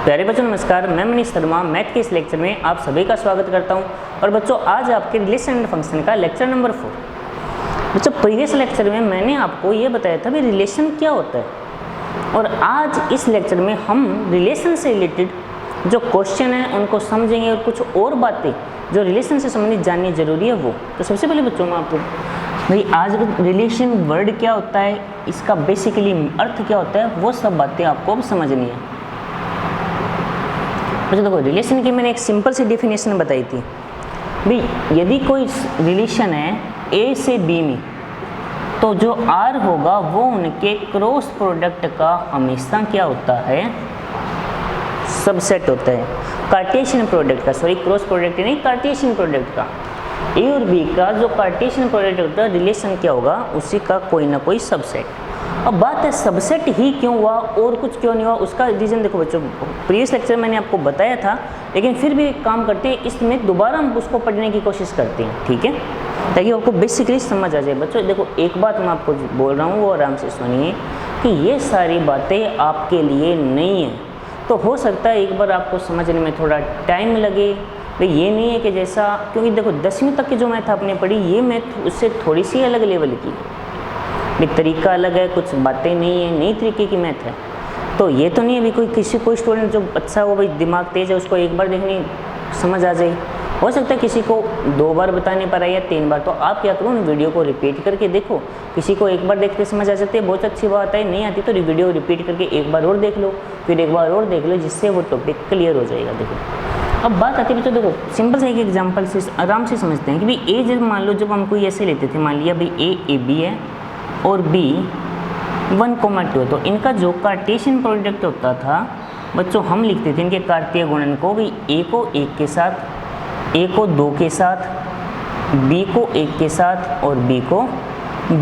प्यारे बच्चों नमस्कार, मैं मनीष शर्मा मैथ के इस लेक्चर में आप सभी का स्वागत करता हूं। और बच्चों आज आपके रिलेशन एंड फंक्शन का लेक्चर नंबर 4। बच्चों प्रीवियस लेक्चर में मैंने आपको ये बताया था भी रिलेशन क्या होता है, और आज इस लेक्चर में हम रिलेशन से रिलेटेड जो क्वेश्चन हैं उनको समझेंगे और कुछ और बातें जो रिलेशन से संबंधित जाननी जरूरी है वो। तो सबसे पहले बच्चों मैं आपको भाई आज रिलेशन वर्ड क्या होता है, इसका बेसिकली अर्थ क्या होता है, वो सब बातें आपको अब समझनी है। अच्छा देखो, रिलेशन की मैंने एक सिंपल सी डेफिनेशन बताई थी भाई, यदि कोई रिलेशन है ए से बी में तो जो आर होगा वो उनके क्रॉस प्रोडक्ट का हमेशा क्या होता है, सबसेट होता है। कार्टेशियन प्रोडक्ट का, सॉरी क्रॉस प्रोडक्ट नहीं, कार्टेशियन प्रोडक्ट का ए और बी का जो कार्टेशियन प्रोडक्ट होता है रिलेशन क्या होगा, उसी का कोई ना कोई सबसेट। अब बात है सबसेट ही क्यों हुआ और कुछ क्यों नहीं हुआ, उसका रीज़न देखो बच्चों, प्रीवियस लेक्चर मैंने आपको बताया था, लेकिन फिर भी एक काम करते हैं, इसमें दोबारा हम उसको पढ़ने की कोशिश करते हैं, ठीक है, ताकि आपको बेसिकली समझ आ जाए। बच्चों देखो एक बात मैं आपको बोल रहा हूँ वो आराम से सुनिए कि ये सारी बातें आपके लिए नहीं है, तो हो सकता है एक बार आपको समझने में थोड़ा टाइम लगे। भाई ये नहीं है कि जैसा, क्योंकि देखो 10वीं तक की जो मैथ आपने पढ़ी ये मैथ उससे थोड़ी सी अलग लेवल की है, तरीका अलग है, कुछ बातें नहीं है, नई तरीके की मैथ है। तो ये तो नहीं है अभी कोई स्टूडेंट जो अच्छा हो, भाई दिमाग तेज है, उसको एक बार देखनी समझ आ जाए। हो सकता है किसी को 2 बार बताने पर आए या 3 बार, तो आप क्या करो, वीडियो को रिपीट करके देखो। किसी को एक बार देख के समझ आ जाती है, बहुत अच्छी बात है, नहीं आती तो वीडियो रिपीट करके एक बार और देख लो, फिर एक बार और देख लो, जिससे वो टॉपिक क्लियर हो जाएगा। देखो अब बात आती है बच्चों, देखो सिंपल से एक एग्जाम्पल से आराम से समझते हैं कि भाई ए जब मान लो, जब हम कोई ऐसे लेते थे, मान लिया भाई ए बी है और B 1,2 है, तो इनका जो कार्टेशियन प्रोडक्ट होता था बच्चों, हम लिखते थे इनके कार्तीय गुणन को भी A को 1 के साथ, A को 2 के साथ, B को 1 के साथ और B को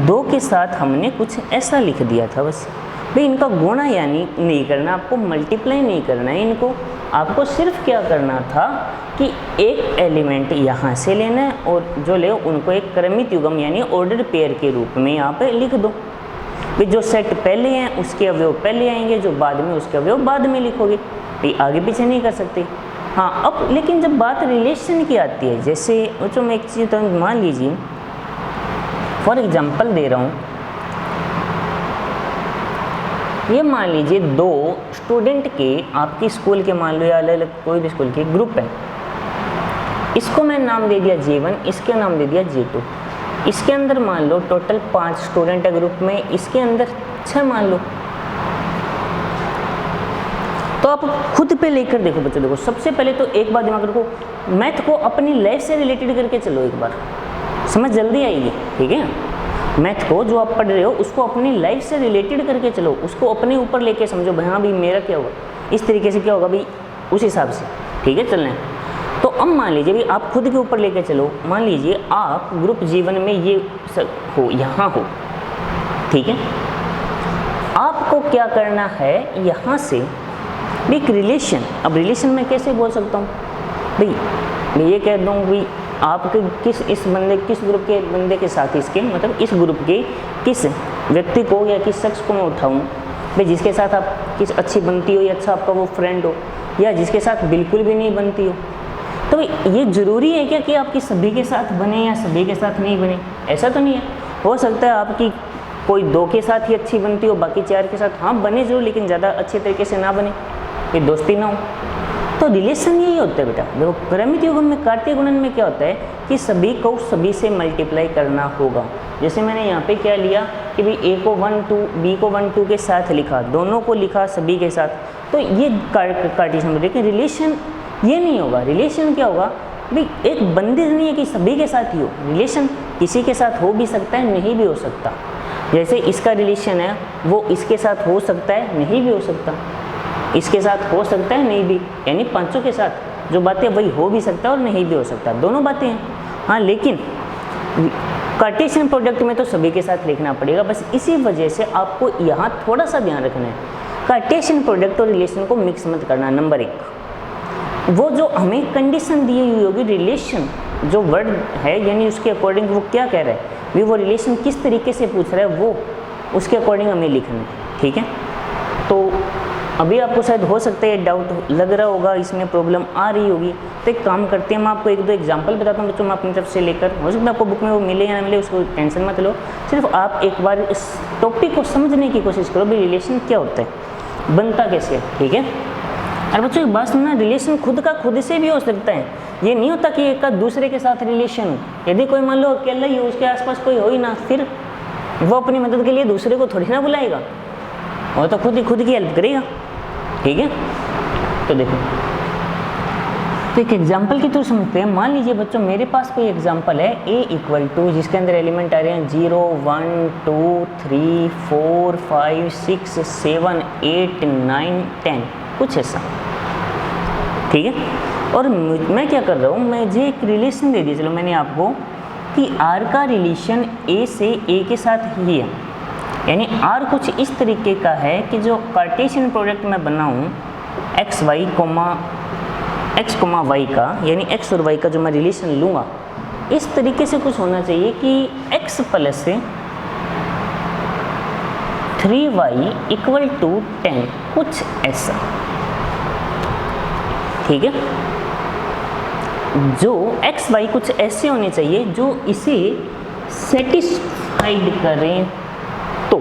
2 के साथ हमने कुछ ऐसा लिख दिया था। बस भाई इनका गुणा यानी नहीं करना, आपको मल्टीप्लाई नहीं करना है इनको, आपको सिर्फ क्या करना था कि एक एलिमेंट यहाँ से लेना है और जो ले उनको एक क्रमित युग्म यानी ऑर्डर पेयर के रूप में यहाँ पे लिख दो। भाई जो सेट पहले हैं उसके अवयव पहले आएंगे, जो बाद में उसके अवयव बाद में लिखोगे, भाई आगे पीछे नहीं कर सकते। हाँ अब लेकिन जब बात रिलेशन की आती है, जैसे बच्चों मैं एक चीज़ तो मान लीजिए, फॉर एग्जाम्पल दे रहा हूँ, ये मान लीजिए 2 स्टूडेंट के आपकी स्कूल के मान लो या अलग अलग कोई भी स्कूल के ग्रुप है, इसको मैं नाम दे दिया J1, इसके नाम दे दिया J2। इसके अंदर मान लो टोटल 5 स्टूडेंट है ग्रुप में, इसके अंदर 6 मान लो। तो आप खुद पे लेकर देखो बच्चों, देखो सबसे पहले तो एक बात दिमाग रखो, मैथ को अपनी लाइफ से रिलेटेड करके चलो, एक बार समझ जल्दी आएगी, ठीक है। मैथ को जो आप पढ़ रहे हो उसको अपनी लाइफ से रिलेटेड करके चलो, उसको अपने ऊपर लेके समझो, भाई हाँ भाई मेरा क्या होगा, इस तरीके से क्या होगा भाई, उस हिसाब से, ठीक है चलना है। तो अब मान लीजिए भाई आप खुद के ऊपर लेके चलो, मान लीजिए आप ग्रुप जीवन में ये हो, यहाँ हो, ठीक है। आपको क्या करना है, यहाँ से एक रिलेशन, अब रिलेशन में कैसे बोल सकता हूँ भाई, मैं ये कह दूँ भाई आपके किस ग्रुप के बंदे के साथ, इसके मतलब इस ग्रुप के किस व्यक्ति को या किस शख्स को मैं उठाऊँ भाई, जिसके साथ आप किस अच्छी बनती हो या अच्छा आपका वो फ्रेंड हो, या जिसके साथ बिल्कुल भी नहीं बनती हो। तो ये ज़रूरी है क्या कि आपकी सभी के साथ बने या सभी के साथ नहीं बने, ऐसा तो नहीं है। हो सकता है आपकी कोई 2 के साथ ही अच्छी बनती हो, बाकी 4 के साथ हाँ बने जरूर, लेकिन ज़्यादा अच्छे तरीके से ना बने, कोई दोस्ती ना हो। तो रिलेशन यही होता है बेटा। देखो क्रमित युग्म में कार्तीय गुणन में क्या होता है कि सभी को सभी से मल्टीप्लाई करना होगा। जैसे मैंने यहाँ पे क्या लिया कि भाई A को 1 2, B को 1 2 के साथ लिखा, दोनों को लिखा सभी के साथ, तो ये कार्टेशियन। लेकिन रिलेशन ये नहीं होगा। रिलेशन क्या होगा भाई, एक बंदिश नहीं है कि सभी के साथ ही हो, रिलेशन किसी के साथ हो भी सकता है, नहीं भी हो सकता। जैसे इसका रिलेशन है वो इसके साथ हो सकता है, नहीं भी हो सकता, इसके साथ हो सकता है, नहीं भी, यानी 5 के साथ जो बातें वही हो भी सकता है और नहीं भी हो सकता, दोनों बातें हैं। हाँ लेकिन कार्टेशियन प्रोडक्ट में तो सभी के साथ लिखना पड़ेगा। बस इसी वजह से आपको यहाँ थोड़ा सा ध्यान रखना है, कार्टेशियन प्रोडक्ट और रिलेशन को मिक्स मत करना। नंबर 1, वो जो हमें कंडीशन दी हुई होगी, रिलेशन जो वर्ड है यानी उसके अकॉर्डिंग वो क्या कह रहा है, भी वो रिलेशन किस तरीके से पूछ रहा है, वो उसके अकॉर्डिंग हमें लिखना है, ठीक है। तो अभी आपको शायद हो सकता है डाउट लग रहा होगा, इसमें प्रॉब्लम आ रही होगी, तो एक काम करते हैं, मैं आपको एक दो एग्जांपल बताता हूँ बच्चों, मैं अपनी तरफ से लेकर, हो सकता है आपको बुक में वो मिले या ना मिले, उसको टेंशन मत लो, सिर्फ आप एक बार इस टॉपिक को समझने की कोशिश करो भी रिलेशन क्या होता है, बनता कैसे है, ठीक है। और बच्चों एक बात सुनना, रिलेशन खुद का खुद से भी हो सकता है, ये नहीं होता कि एक का दूसरे के साथ रिलेशन हो। यदि कोई मान लो अकेला ही हो, उसके आसपास कोई हो ही ना, फिर वो अपनी मदद के लिए दूसरे को थोड़ी ना बुलाएगा, वो तो खुद ही खुद की हेल्प करेगा, ठीक है। तो देखो, तो एक एग्जाम्पल की तरह समझते हैं। मान लीजिए बच्चों मेरे पास कोई एग्जाम्पल है a इक्वल टू, जिसके अंदर एलिमेंट आ रहे हैं 0 1 2 3 4 5 6 7 8 9 10, कुछ ऐसा, ठीक है। और मैं क्या कर रहा हूँ, मुझे एक रिलेशन दे दिया, चलो मैंने आपको, कि r का रिलेशन a से a के साथ ही है, यानी r कुछ इस तरीके का है कि जो कार्टेशियन प्रोडक्ट मैं बनाऊँ x y का, यानी x और y का जो मैं रिलेशन लूँगा, इस तरीके से कुछ होना चाहिए कि x plus 3y equal to 10, कुछ ऐसा, ठीक है। जो x y कुछ ऐसे होने चाहिए जो इसे सेटिस्फाइड करें तो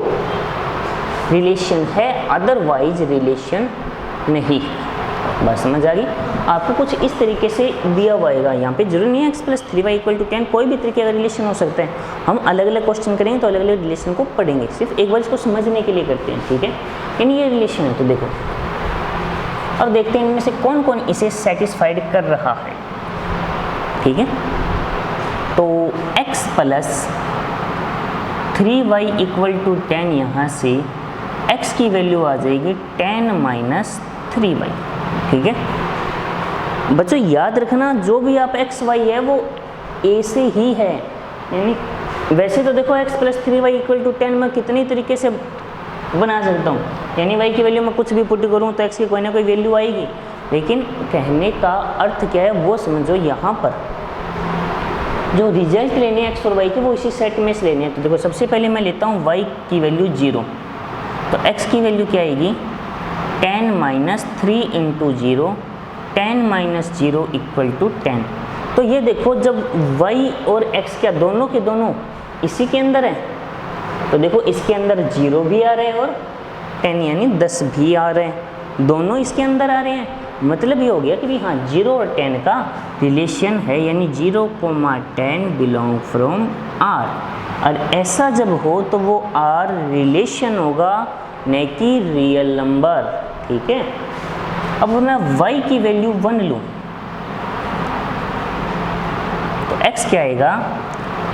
रिलेशन है, अदरवाइज रिलेशन नहीं। बस समझ आ गई आपको, कुछ इस तरीके से दिया हुआ है, यहाँ पे जरूरी नहीं है x plus 3y equal to 10, कोई भी तरीके का रिलेशन हो सकता है। हम अलग अलग क्वेश्चन करेंगे तो अलग अलग रिलेशन को पढ़ेंगे, सिर्फ एक बार इसको समझने के लिए करते हैं, ठीक है। यानी ये रिलेशन है, तो देखो और देखते हैं इनमें से कौन कौन इसे सेटिस्फाइड कर रहा है, ठीक है। तो x plus 3y equal to 10, यहाँ से x की वैल्यू आ जाएगी 10 माइनस 3y, ठीक है। बच्चों याद रखना, जो भी आप x y है वो a से ही है, यानी वैसे तो देखो x plus 3y equal to 10 मैं कितनी तरीके से बना सकता हूँ, यानी y की वैल्यू मैं कुछ भी पुट करूँ तो x की कोई ना कोई वैल्यू आएगी, लेकिन कहने का अर्थ क्या है वो समझो। यहाँ पर जो रिजल्ट लेने हैं x और y के, वो इसी सेट में से लेने हैं। तो देखो सबसे पहले मैं लेता हूँ y की वैल्यू 0, तो x की वैल्यू क्या आएगी 10 minus 3 into 0, 10 minus 0 equal to 10। तो ये देखो जब y और x क्या दोनों के दोनों इसी के अंदर है, तो देखो इसके अंदर 0 भी आ रहे हैं और 10 यानी 10 भी आ रहे हैं, दोनों इसके अंदर आ रहे हैं। मतलब ये हो गया कि भी हाँ 0 और 10 का रिलेशन है, यानी 0,10 बिलोंग फ्रॉम R। और ऐसा जब हो तो वो R रिलेशन होगा, न कि रियल नंबर, ठीक है। अब मैं y की वैल्यू 1 लूँ तो x क्या आएगा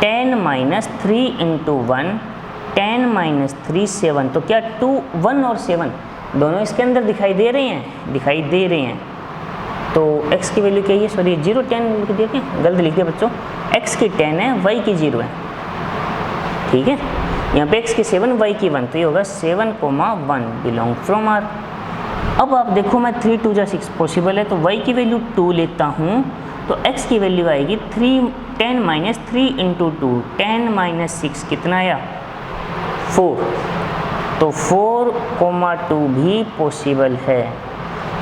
10 माइनस 3 इंटू 1, 10 माइनस 3 7, तो क्या 2 1 और 7 दोनों इसके अंदर दिखाई दे रहे हैं, तो x की वैल्यू क्या है, सॉरी 0 10 लिख दिया, क्या गलत लिख दिया बच्चों, x की 10 है y की 0 है, ठीक है। यहाँ पे x की 7 y की 1, तो ये होगा 7,1 बिलोंग फ्रॉम R। अब आप देखो मैं 3 2 6 पॉसिबल है, तो y की वैल्यू 2 लेता हूँ तो x की वैल्यू आएगी 10 माइनस 3 इंटू 2, 10 माइनस 6 कितना आया 4, तो 4,2 भी पॉसिबल है,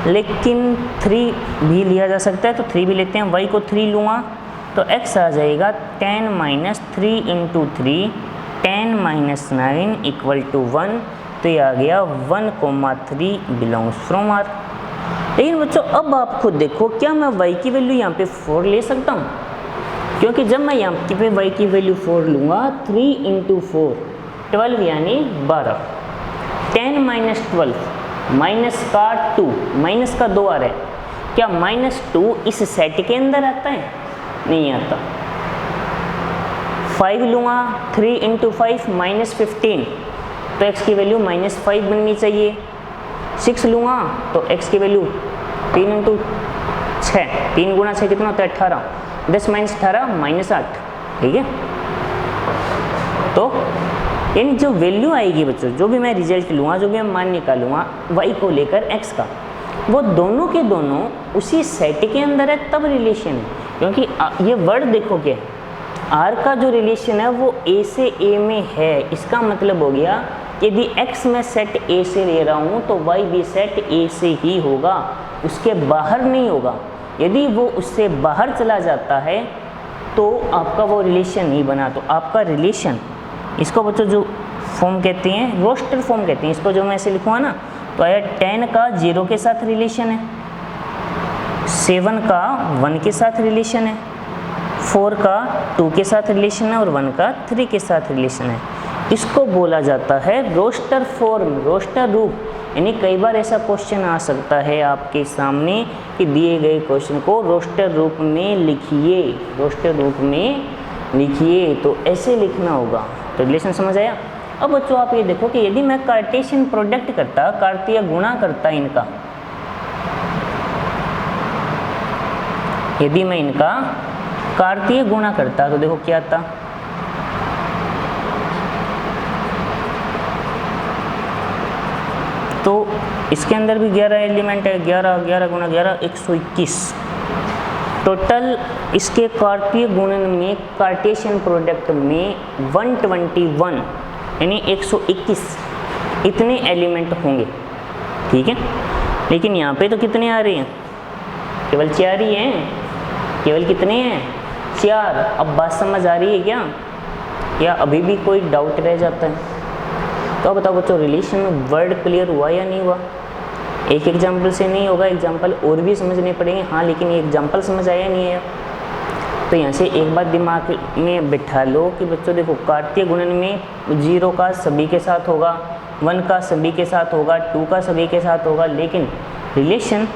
लेकिन 3 भी लिया जा सकता है, तो 3 भी लेते हैं। y को 3 लूँगा तो x आ जाएगा 10 minus 3 into 3, 10 minus 9 equal to 1, तो ये आ गया 1,3 बिलोंग्स फ्रॉम R। लेकिन बच्चों अब आप खुद देखो, क्या मैं y की वैल्यू यहाँ पे 4 ले सकता हूँ, क्योंकि जब मैं यहाँ पे y की वैल्यू 4 लूँगा 3 इंटू 4 12 यानी 12, 10 माइनस 12 माइनस का 2, माइनस का 2 आ रहा है, क्या माइनस 2 इस सेट के अंदर आता है, नहीं आता। 5 लूँगा 3 इंटू 5 माइनस 15, तो x की वैल्यू माइनस 5 बननी चाहिए। 6 लूँगा तो x की वैल्यू 3 इंटू 6, 3 गुना 6 कितना होता है 18, 10 माइनस 18 माइनस 8, ठीक है। तो यानी जो वैल्यू आएगी बच्चों, जो भी मैं रिजल्ट लूँगा, जो भी मैं मान निकालूंगा y को लेकर x का, वो दोनों के दोनों उसी सेट के अंदर है, तब रिलेशन है। क्योंकि ये वर्ड देखो क्या है, R का जो रिलेशन है वो A से A में है, इसका मतलब हो गया यदि x मैं सेट A से ले रहा हूँ तो y भी सेट A से ही होगा, उसके बाहर नहीं होगा। यदि वो उससे बाहर चला जाता है तो आपका वो रिलेशन नहीं बना। तो आपका रिलेशन, इसको बच्चों जो फॉर्म कहते हैं, रोस्टर फॉर्म कहते हैं। इसको जो मैं ऐसे लिखूँगा ना तो आया 10 का 0 के साथ रिलेशन है, 7 का 1 के साथ रिलेशन है, 4 का 2 के साथ रिलेशन है और 1 का 3 के साथ रिलेशन है। इसको बोला जाता है रोस्टर फॉर्म, रोस्टर रूप। यानी कई बार ऐसा क्वेश्चन आ सकता है आपके सामने कि दिए गए क्वेश्चन को रोस्टर रूप में लिखिए, रोस्टर रूप में लिखिए, तो ऐसे लिखना होगा। तो रिलेशन समझ आया। अब बच्चों आप ये देखो कि यदि मैं कार्टेशियन प्रोडक्ट करता, कार्तीय गुणा करता इनका, यदि मैं इनका कार्तीय गुणा करता तो देखो क्या आता, तो इसके अंदर भी 11 एलिमेंट है, 11 11 गुणा 11 121। टोटल इसके कार्तीय गुणन में कार्टेशियन प्रोडक्ट में 121 यानी 121 इतने एलिमेंट होंगे, ठीक है। लेकिन यहाँ पे तो कितने आ रहे हैं, केवल 4 ही हैं। केवल कितने हैं, 4। अब बात समझ आ रही है क्या, या अभी भी कोई डाउट रह जाता है? तो बताओ बच्चों, रिलेशन में वर्ड क्लियर हुआ या नहीं हुआ? एक एग्जाम्पल से नहीं होगा, एग्जाम्पल और भी समझने पड़ेंगे। हाँ, लेकिन ये एग्जाम्पल समझ आया नहीं है तो यहाँ से एक बात दिमाग में बिठा लो कि बच्चों देखो, कार्तीय गुणन में 0 का सभी के साथ होगा, 1 का सभी के साथ होगा, 2 का सभी के साथ होगा। लेकिन रिलेशन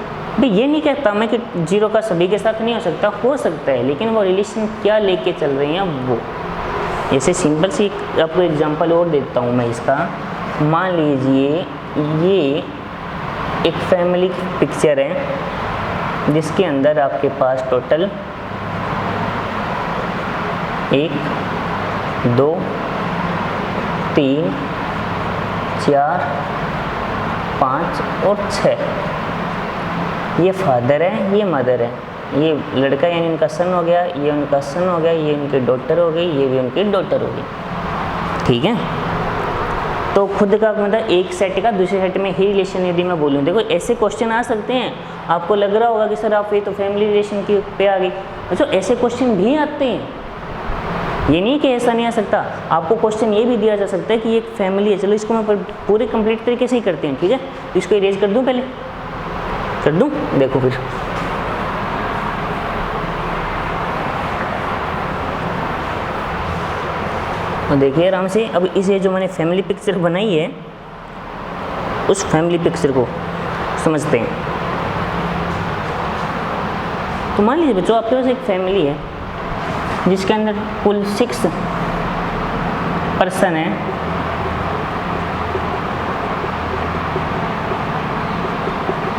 भी ये नहीं कहता मैं कि 0 का सभी के साथ नहीं हो सकता है, लेकिन वो रिलेशन क्या लेके चल रहे हैं वो। जैसे सिंपल सी आपको एग्जांपल और देता हूँ मैं इसका। मान लीजिए ये एक फैमिली पिक्चर है जिसके अंदर आपके पास टोटल 1 2 3 4 5 और 6। ये फादर है, ये मदर है, ये लड़का यानी उनका सन हो गया, ये उनका सन हो गया, ये उनकी डॉटर हो गई, ये भी उनकी डॉटर हो गई, ठीक है। तो खुद का मतलब एक सेट का दूसरे सेट में ही रिलेशन यदि मैं बोलूँ, देखो ऐसे क्वेश्चन आ सकते हैं। आपको लग रहा होगा कि सर आप ये तो फैमिली रिलेशन की पे आ गई, अच्छा ऐसे क्वेश्चन भी आते हैं। ये नहीं कि ऐसा नहीं आ सकता, आपको क्वेश्चन ये भी दिया जा सकता है कि एक फैमिली है। चलो इसको मैं पूरे कंप्लीट तरीके से ही करते हैं, ठीक है। इसको इरेज कर दूँ, पहले कर दूँ, देखो फिर तो देखिए आराम से। अब इसे जो मैंने फैमिली पिक्चर बनाई है उस फैमिली पिक्चर को समझते हैं। तो मान लीजिए बच्चों आपके पास एक फैमिली है जिसके अंदर कुल 6 पर्सन है।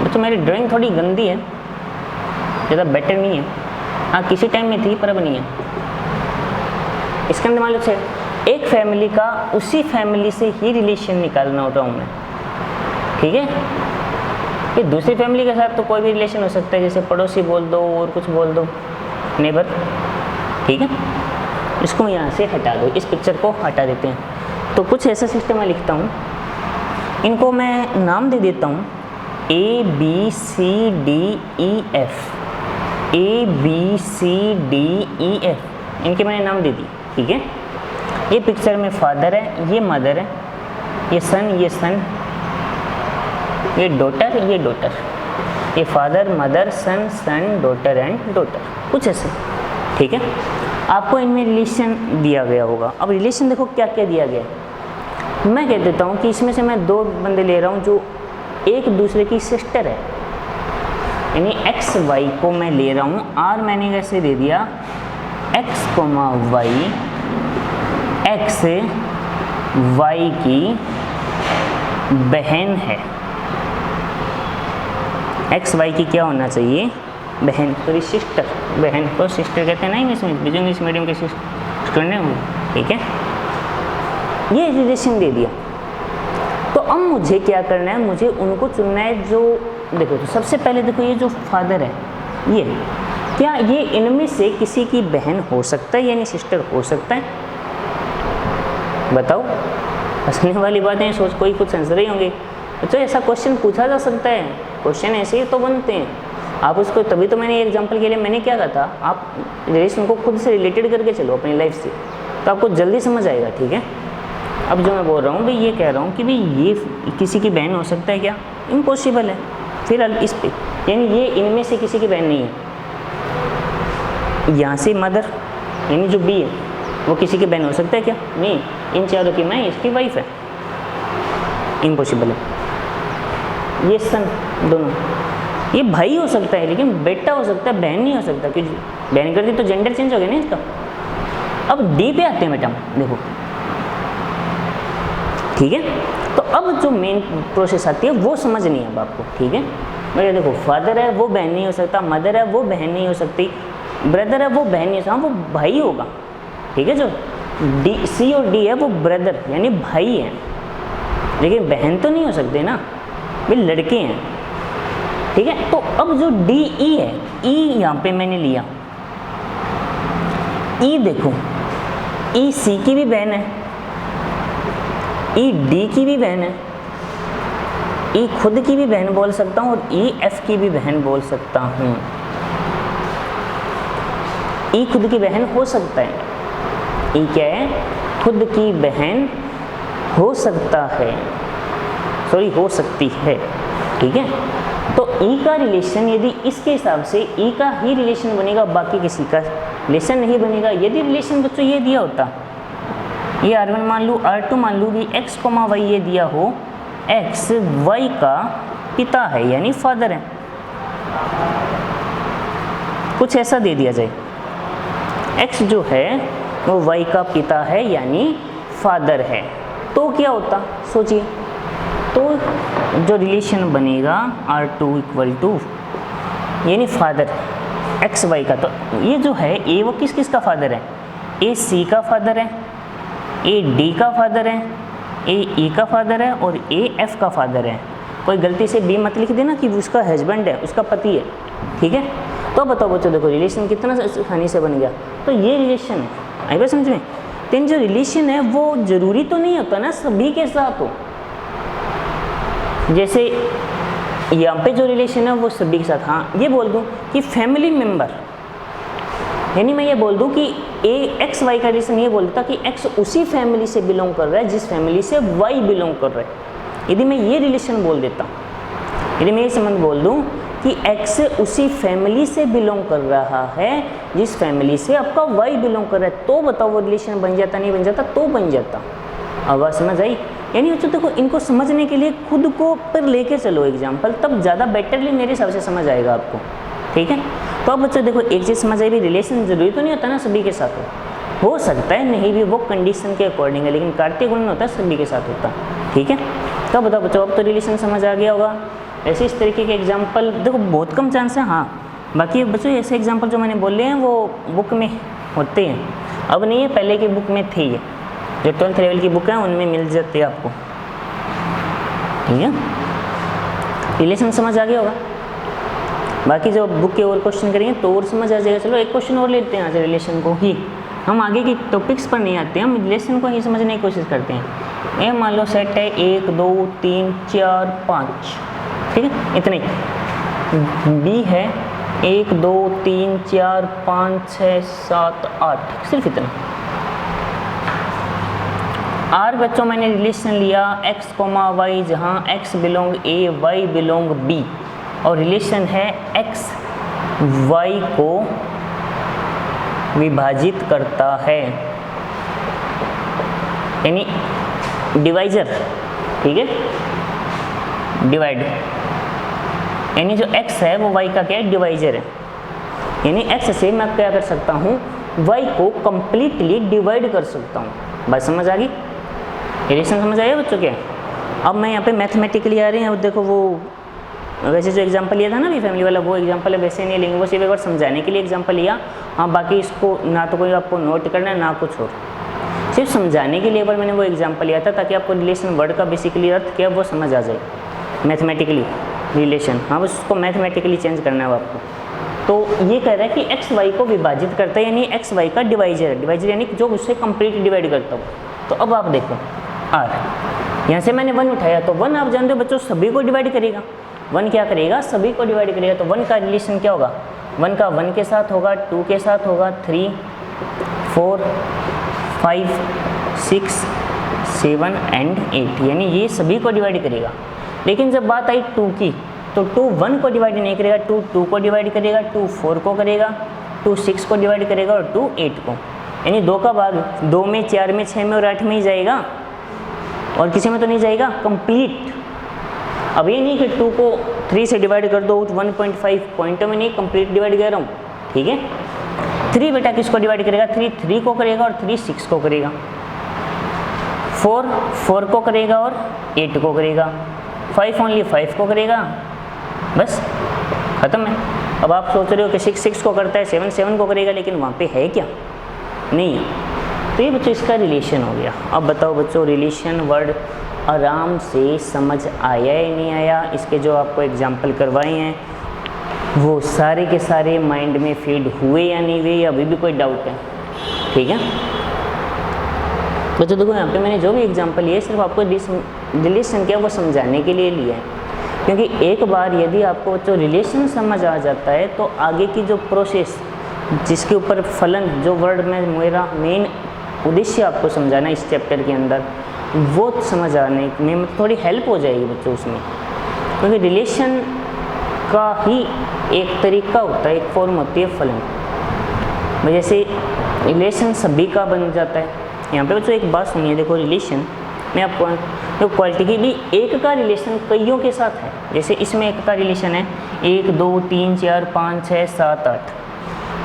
बच्चों मेरी ड्राइंग थोड़ी गंदी है, ज़्यादा बेटर नहीं है। हाँ किसी टाइम में थी पर अब नहीं है। इसके अंदर मान लो एक फैमिली का उसी फैमिली से ही रिलेशन निकालना होता हूँ मैं, ठीक है। ये दूसरी फैमिली के साथ तो कोई भी रिलेशन हो सकता है, जैसे पड़ोसी बोल दो और कुछ बोल दो, नेबर, ठीक है। इसको यहाँ से हटा दो, इस पिक्चर को हटा देते हैं। तो कुछ ऐसा सिस्टम मैं लिखता हूँ, इनको मैं नाम दे देता हूँ A B C D E F, A B C D E F, इनके मैंने नाम दे दी, ठीक है। ये पिक्चर में फादर है, ये मदर है, ये सन, ये डॉटर, ये डॉटर, ये father mother son daughter and daughter, कुछ ऐसे, ठीक है। आपको इनमें रिलेशन दिया गया होगा। अब रिलेशन देखो क्या क्या दिया गया है। मैं कह देता हूँ कि इसमें से मैं 2 बंदे ले रहा हूँ जो एक दूसरे की सिस्टर है, यानी एक्स वाई को मैं ले रहा हूँ। आर मैंने कैसे दे दिया, X comma Y, X Y की बहन है। एक्स वाई की क्या होना चाहिए, बहन, सॉरी सिस्टर। बहन को सिस्टर कहते हैं ना इंग्लिश में, जो इंग्लिश मीडियम के स्टूडेंट हैं, ठीक है। ये रिलेशन दे दिया। तो अब मुझे क्या करना है, मुझे उनको चुनना है जो, देखो तो सबसे पहले देखो ये जो फादर है, ये क्या ये इनमें से किसी की बहन हो सकता है यानी सिस्टर हो सकता है, बताओ। हंसने वाली बातें सोच कोई कुछ हंस रही होंगे। तो ऐसा क्वेश्चन पूछा जा सकता है, क्वेश्चन ऐसे ही तो बनते हैं। आप उसको, तभी तो मैंने एग्जांपल के लिए मैंने क्या कहा था, आप रिलेशन को खुद से रिलेटेड करके चलो अपनी लाइफ से, तो आपको जल्दी समझ आएगा। ठीक है, अब जो मैं बोल रहा हूँ भाई, ये कह रहा हूँ कि भाई ये किसी की बहन हो सकता है क्या? इम्पॉसिबल है। फिलहाल इस पे यानी ये इनमें से किसी की बहन नहीं है। यहाँ से मदर यानी जो बी है वो किसी की बहन हो सकता है क्या? नहीं। इन चारों की मैं इसकी वाइफ है, इम्पॉसिबल है। ये सन दोनों, ये भाई हो सकता है लेकिन बेटा हो सकता है, बहन नहीं हो सकता, क्योंकि बहन कर दी तो जेंडर चेंज हो गया ना इसका। अब डी पे आते हैं बेटा, देखो ठीक है। तो अब जो मेन प्रोसेस आती है वो समझनी है अब आपको। ठीक है, मेरे देखो फादर है वो बहन नहीं हो सकता, मदर है वो बहन नहीं हो सकती, ब्रदर है वो बहन नहीं हो सकता, वो भाई होगा। ठीक है, जो डी सी और डी है वो ब्रदर यानी भाई है, लेकिन बहन तो नहीं हो सकते ना, वे लड़के हैं। ठीक है, तो अब जो डी ई है, ई यहाँ पे मैंने लिया, ई देखो, ई सी की भी बहन है, ई डी की भी बहन है, ई खुद की भी बहन बोल सकता हूँ और ई एफ की भी बहन बोल सकता हूँ। ई खुद की बहन हो सकता है, ई क्या है? खुद की बहन हो सकता है, सॉरी हो सकती है। ठीक है, तो ई का रिलेशन यदि इसके हिसाब से ई का ही रिलेशन बनेगा, बाकी किसी का रिलेशन नहीं बनेगा। यदि रिलेशन बच्चों ये दिया होता, ये R1 मान लूँ, R2 मान लूँ कि x, y ये दिया हो, x y का पिता है यानी फादर है, कुछ ऐसा दे दिया जाए, x जो है वो y का पिता है यानी फादर है, तो क्या होता सोचिए। तो जो रिलेशन बनेगा R2 इक्वल टू यानी फादर x y का, तो ये जो है a वो किस किस का फादर है? a c का फादर है, ए डी का फादर है, ए ई का फादर है और ए एफ का फादर है। कोई गलती से बी मत लिख देना कि उसका हस्बैंड है, उसका पति है। ठीक है, तो बताओ बच्चों, देखो रिलेशन कितना आसानी से बन गया। तो ये रिलेशन है, आई बात समझ में? लेकिन जो रिलेशन है वो ज़रूरी तो नहीं होता ना सभी के साथ हो। जैसे यहाँ पे जो रिलेशन है वो सभी के साथ, हाँ ये बोल दूँ कि फैमिली मेम्बर, यानी मैं ये बोल दूँ कि ए एक्स वाई का रिलेशन ये बोल देता कि एक्स उसी फैमिली से बिलोंग कर रहा है जिस फैमिली से वाई बिलोंग कर रहा है। यदि मैं ये रिलेशन बोल देता, यदि मैं ये संबंध बोल दूँ कि एक्स उसी फैमिली से बिलोंग कर रहा है जिस फैमिली से आपका वाई बिलोंग कर रहा है, तो बताओ वो रिलेशन बन जाता नहीं बन जाता? तो बन जाता। आवाज़ समझ आई? यानी बच्चों देखो, इनको समझने के लिए खुद को पर लेके चलो एग्जाम्पल, तब ज़्यादा बेटरली मेरे हिसाब से समझ आएगा आपको। ठीक है, तो अब बच्चों देखो एक चीज़ समझ आई भी, रिलेशन जरूरी तो नहीं होता ना सभी के साथ हो सकता है नहीं भी, वो कंडीशन के अकॉर्डिंग है, लेकिन कार्तीय गुण होता है सभी के साथ होता। ठीक है, तो बताओ बच्चों, अब तो रिलेशन समझ आ गया होगा। ऐसे इस तरीके के एग्जाम्पल देखो बहुत कम चांस है, हाँ बाकी बच्चों ऐसे एग्जाम्पल जो मैंने बोले हैं वो बुक में होते हैं, अब नहीं है, पहले की बुक में थे, ये जो 12th लेवल की बुक है उनमें मिल जाती है आपको। ठीक है, रिलेशन समझ आ गया होगा। बाकी जो बुक के और क्वेश्चन करेंगे तो और समझ आ जाएगा। चलो एक क्वेश्चन और लेते हैं आज रिलेशन को ही, हम आगे की टॉपिक्स पर नहीं आते हैं, हम रिलेशन को ही समझने की कोशिश करते हैं। ये मान लो सेट है 1 2 3 4 5, ठीक है इतने। बी है 1 2 3 4 5 6 7 8, सिर्फ इतना। आर बच्चों मैंने रिलेशन लिया x, y, जहाँ x belong a, y belong b, और रिलेशन है x y को विभाजित करता है, यानी डिवाइजर। ठीक है, डिवाइड, यानी जो x है वो y का क्या है? डिवाइजर है। यानी x से मैं क्या कर सकता हूँ? y को कंप्लीटली डिवाइड कर सकता हूँ। बात समझ आ गई? रिलेशन समझ आया बच्चों क्या? अब मैं यहाँ पे मैथमेटिकली आ रही हैं, अब देखो वो वैसे जो एग्जांपल लिया था ना भी फैमिली वाला, वो एग्जांपल है वैसे नहीं लेंगे, वो सिर्फ एक बार समझाने के लिए एग्जांपल लिया। हाँ बाकी इसको ना तो कोई आपको नोट करना है ना कुछ और, सिर्फ समझाने के लिए एक बार मैंने वो एग्जांपल लिया था ताकि आपको रिलेशन वर्ड का बेसिकली अर्थ क्या वो समझ आ जाए। मैथमेटिकली रिलेशन, हाँ बस उसको मैथमेटिकली चेंज करना है आपको। तो ये कह रहा है कि एक्स वाई को विभाजित करता है, यानी एक्स वाई का डिवाइजर है। डिवाइजर यानी जो उससे कंप्लीट डिवाइड करता हो। तो अब आप देखो आर। यहाँ से मैंने 1 उठाया तो 1 आप जानते हो बच्चों सभी को डिवाइड करेगा। 1 क्या करेगा, सभी को डिवाइड करेगा। तो 1 का रिलेशन क्या होगा, 1 का 1 के साथ होगा, 2 के साथ होगा, 3, 4, 5, 6, 7 एंड 8, यानी ये सभी को डिवाइड करेगा। लेकिन जब बात आई 2 की तो 2 1 को डिवाइड नहीं करेगा, 2 2 को डिवाइड करेगा, 2 4 को करेगा, 2 6 को डिवाइड करेगा और 2 8 को। यानी 2 का भाग 2 में, 4 में, 6 में और 8 में ही जाएगा और किसी में तो नहीं जाएगा कंप्लीट। अब ये नहीं कि 2 को 3 से डिवाइड कर दो, 1.5 पॉइंटों में नहीं, कंप्लीट डिवाइड कर रहा हूँ, ठीक है। 3 बेटा किसको डिवाइड करेगा, 3 3 को करेगा और 3 6 को करेगा, 4 4 को करेगा और 8 को करेगा, 5 ओनली 5 को करेगा, बस ख़त्म है। अब आप सोच रहे हो कि 6 6 को करता है, 7 7 को करेगा, लेकिन वहाँ पे है क्या, नहीं है। तो ये बच्चों इसका रिलेशन हो गया। अब बताओ बच्चों रिलेशन वर्ड आराम से समझ आया या नहीं आया। इसके जो आपको एग्जाम्पल करवाए हैं वो सारे के सारे माइंड में फीड हुए या नहीं हुए, या अभी भी कोई डाउट है, ठीक है बच्चों। देखो यहाँ पे मैंने जो भी एग्जाम्पल लिए सिर्फ आपको रिलेशन क्या वो समझाने के लिए लिया है, क्योंकि एक बार यदि आपको बच्चों रिलेशन समझ आ जाता है तो आगे की जो प्रोसेस जिसके ऊपर फलन, जो वर्ड में मेरा मेन उद्देश्य आपको समझाना इस चैप्टर के अंदर, वो समझ आने में थोड़ी हेल्प हो जाएगी बच्चों उसमें। क्योंकि रिलेशन का ही एक तरीका होता है, एक फॉर्म होती है फलन। जैसे रिलेशन सभी का बन जाता है। यहाँ पे बच्चों एक बात सुनिए, देखो रिलेशन में आपको जो क्वालिटिकली एक का रिलेशन कईयों के साथ है। जैसे इसमें एक का रिलेशन है 1 2 3 4 5 6 7 8,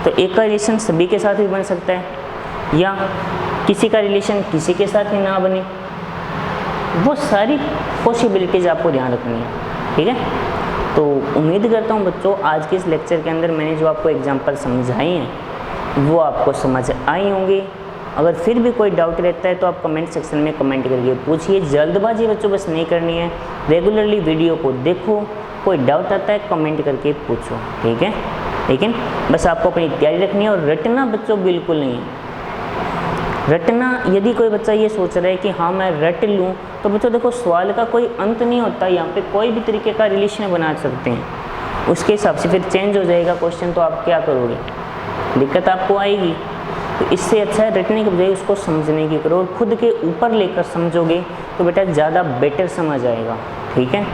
तो एक का रिलेशन सभी के साथ भी बन सकता है, या किसी का रिलेशन किसी के साथ ही ना बने। वो सारी पॉसिबिलिटीज़ आपको ध्यान रखनी है, ठीक है। तो उम्मीद करता हूँ बच्चों आज के इस लेक्चर के अंदर मैंने जो आपको एग्जांपल समझाई हैं वो आपको समझ आई होंगी। अगर फिर भी कोई डाउट रहता है तो आप कमेंट सेक्शन में कमेंट करके पूछिए। जल्दबाजी बच्चों बस नहीं करनी है, रेगुलरली वीडियो को देखो, कोई डाउट आता है कमेंट करके पूछो, ठीक है। लेकिन बस आपको अपनी तैयारी रखनी है और रटना बच्चों बिल्कुल नहीं है। रटना, यदि कोई बच्चा ये सोच रहा है कि हाँ मैं रट लूँ, तो बच्चों देखो सवाल का कोई अंत नहीं होता। यहाँ पे कोई भी तरीके का रिलेशन बना सकते हैं, उसके हिसाब से फिर चेंज हो जाएगा क्वेश्चन, तो आप क्या करोगे, दिक्कत आपको आएगी। तो इससे अच्छा है रटने के बजाय उसको समझने की करो, और खुद के ऊपर लेकर समझोगे तो बेटा ज़्यादा बेटर समझ आएगा, ठीक है।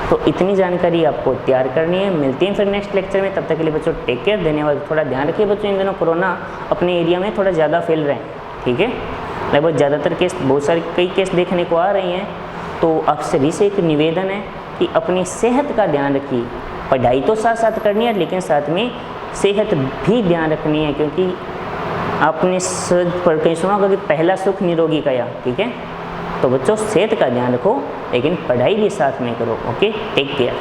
तो इतनी जानकारी आपको तैयार करनी है। मिलती हैं फिर नेक्स्ट लेक्चर में, तब तक के लिए बच्चों टेक केयर, धन्यवाद। थोड़ा ध्यान रखिए बच्चों, इन दिनों कोरोना अपने एरिया में थोड़ा ज़्यादा फैल रहे हैं, ठीक है। लगभग ज़्यादातर केस, बहुत सारे कई केस देखने को आ रही हैं। तो आप सभी से एक निवेदन है कि अपनी सेहत का ध्यान रखिए। पढ़ाई तो साथ साथ करनी है, लेकिन साथ में सेहत भी ध्यान रखनी है, क्योंकि आपने पर कहीं सुना होगा कि पहला सुख निरोगी काया, ठीक है। तो बच्चों सेहत का ध्यान रखो, लेकिन पढ़ाई भी साथ में करो। Okay, take care.